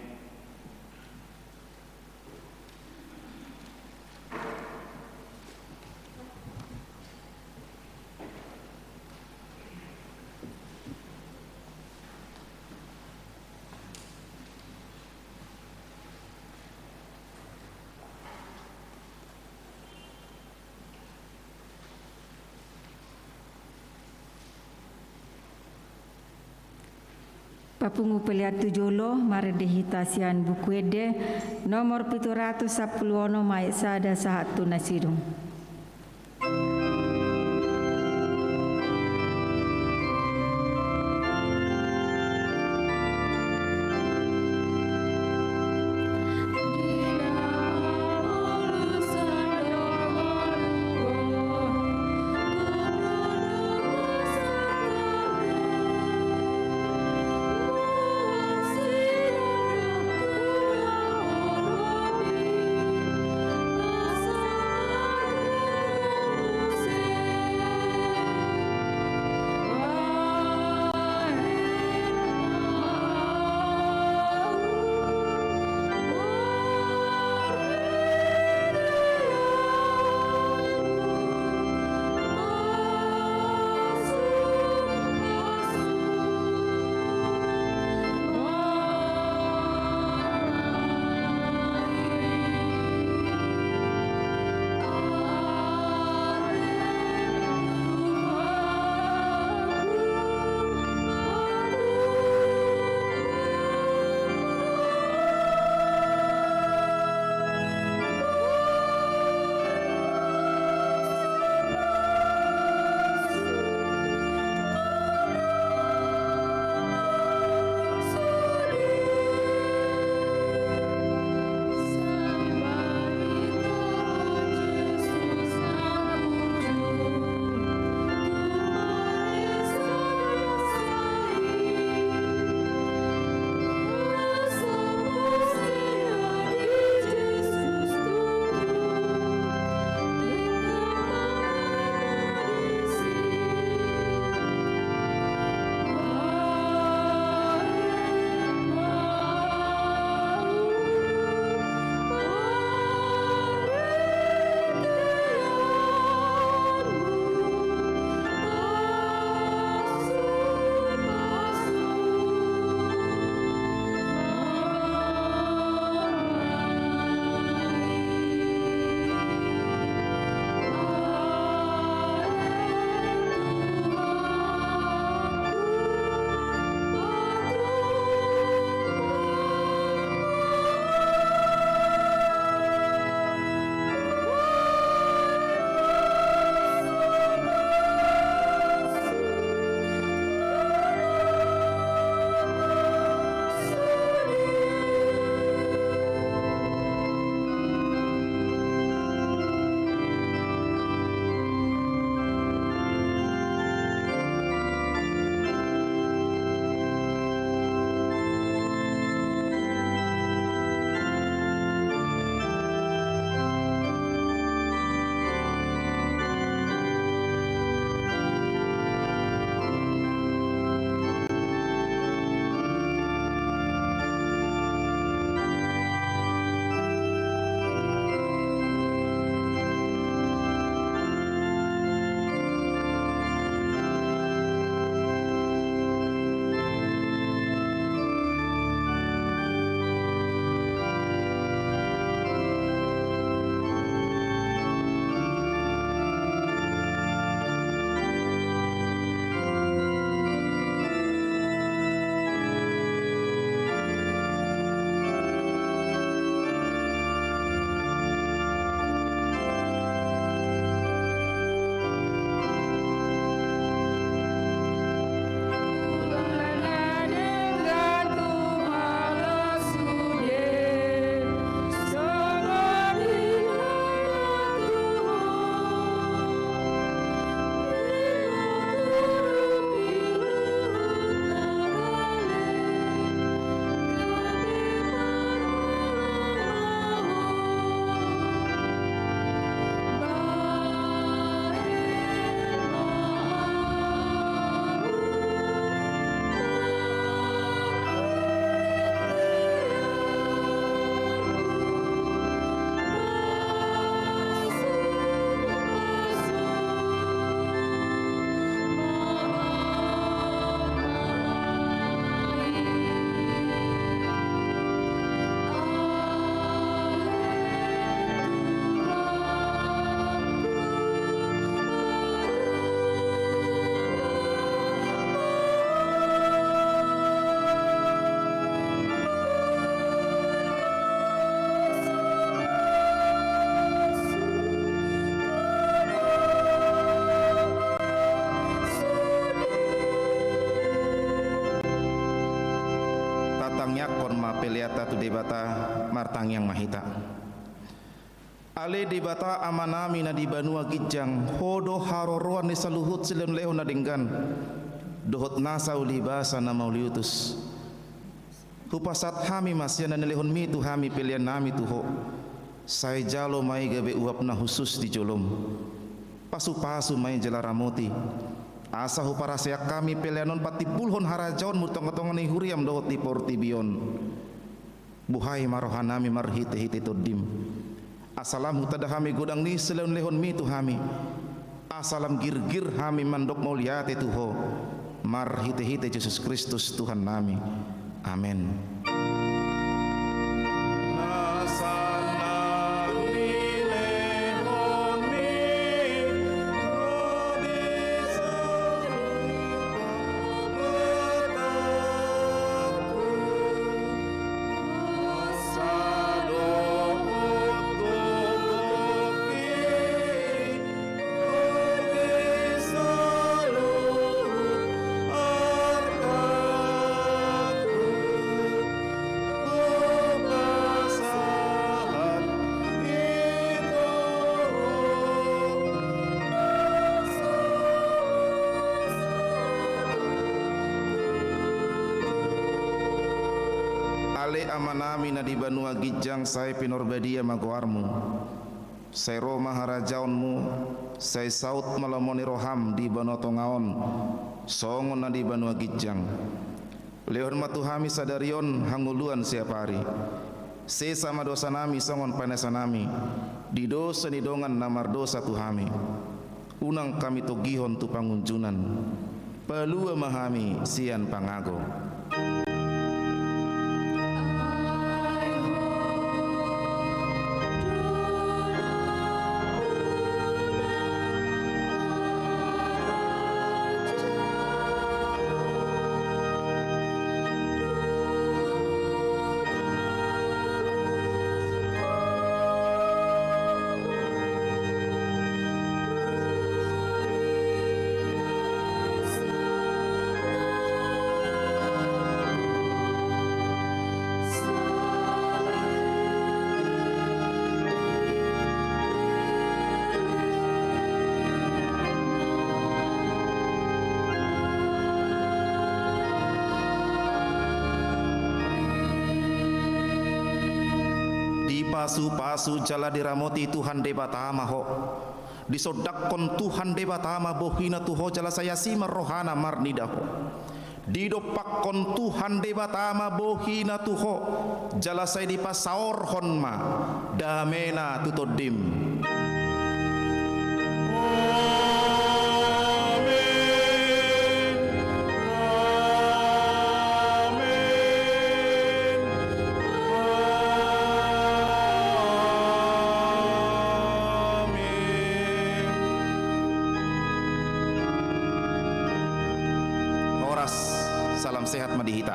Papungu peliatu jolo maredehitasian buku ede nomor 710 mai sada sahatu nasidung. Thank you. kon ma peliata tu debata martang yang mahita. Ale debata amanami na di banua gijang hodo haroroan ni saluhut silen leho na denggan dohot nasa ulibasa na mauliutus hupasat hami masya na nilehon mi tu hami pilihan nami tuho say jalo may gabe uap na husus di jolom pasu-pasu may jalaramoti asa huparaseak kami pilihanon pati pulhon harajaon mutong-tongan ni huriam dohot di portibion buhay marohan nami marhite-hite todim. Asalam hutada hami godang ni selaun lehon mi tu hami. Asalam gir-gir hami mandok mauliate tuho. Mar hite-hite Yesus Kristus Tuhan nami. Amin. Ale amanami na di banua gijang say pinorbadia magoarmu say roma harajaonmu say saut malamoni roham di banua tongaon songon na di banua gijang lehon matuhami sadarion hanguluan siapari sesama dosa nami songon panesa nami di dosa ni dongan namar dosa tuhami unang kami togihon tu pangunjunan pelua mahami sian pangago. Pasu-pasu jala diramoti Tuhan debatama ho disodakon Tuhan debatama bohina tuho jala saya simar rohana marnidaho didopakon Tuhan debatama bohina tuho jala saya dipasaor honma damena tutodim. Salam sehat Madihita.